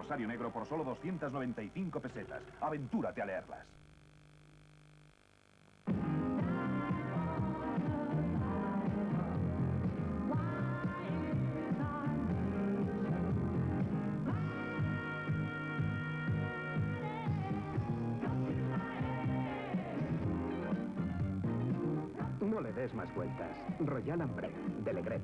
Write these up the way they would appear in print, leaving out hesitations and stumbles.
Corsario Negro por solo 295 pesetas. Aventúrate a leerlas. No le des más vueltas. Royal Ambré, de Legret.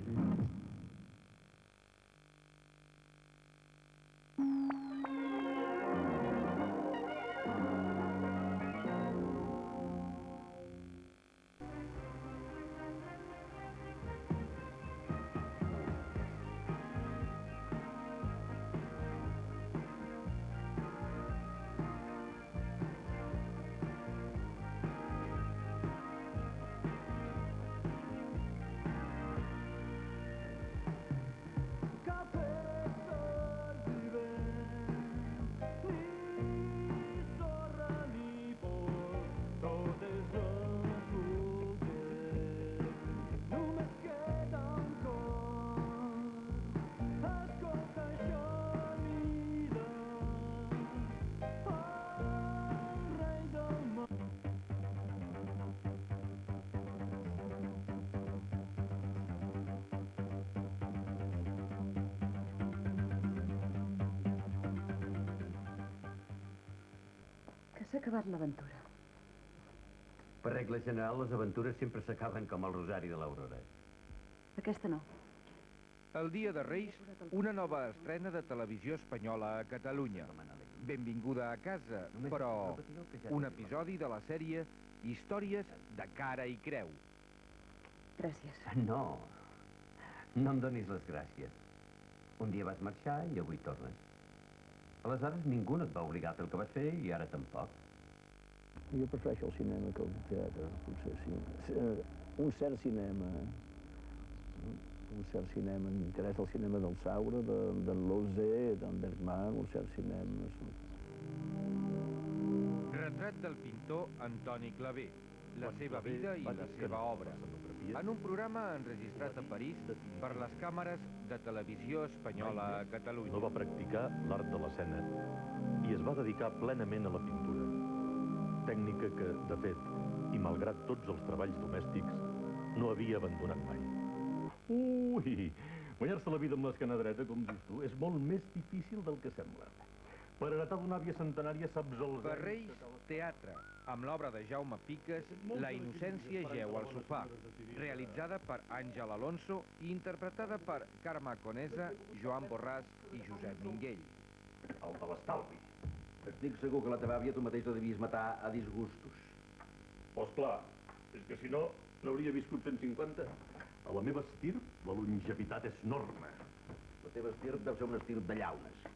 S'ha acabat l'aventura. Per regla general, les aventures sempre s'acaben com el rosari de l'Aurora. Aquesta no. El dia de Reis, una nova estrena de televisió espanyola a Catalunya. Benvinguda a casa, però un episodi de la sèrie Històries de cara i creu. Gràcies. No em donis les gràcies. Un dia vas marxar i avui tornes. Aleshores ningú no et va obligar a fer el que vas fer i ara tampoc. Jo prefereixo el cinema que el teatre, potser sí. Un cert cinema. Un cert cinema. M'interessa el cinema del Saura, d'en Lozé, d'en Bergman, un cert cinema. Retrat del pintor Antoni Clavé, la seva vida i la seva obra, en un programa enregistrat a París per les càmeres de televisió espanyola a Catalunya. No va practicar l'art de l'escena i es va dedicar plenament a la pintura. Tècnica que, de fet, i malgrat tots els treballs domèstics, no havia abandonat mai. Ui, guanyar-se la vida amb l'esquena dreta, com dius tu, és molt més difícil del que sembla. Per heretar d'una àvia centenària saps els... Per Reis, teatre, amb l'obra de Jaume Piques, La innocència jeu al sofà, realitzada per Àngel Alonso i interpretada per Carme Conesa, Joan Borràs i Josep Minguell. El de l'estalvi. Estic segur que la teva àvia tu mateix la devies matar a disgustos. Pues clar, és que si no, n'hauria viscut 150. A la meva estirp, la longevitat és norma. La teva estirp deu ser un estirp de llaunes.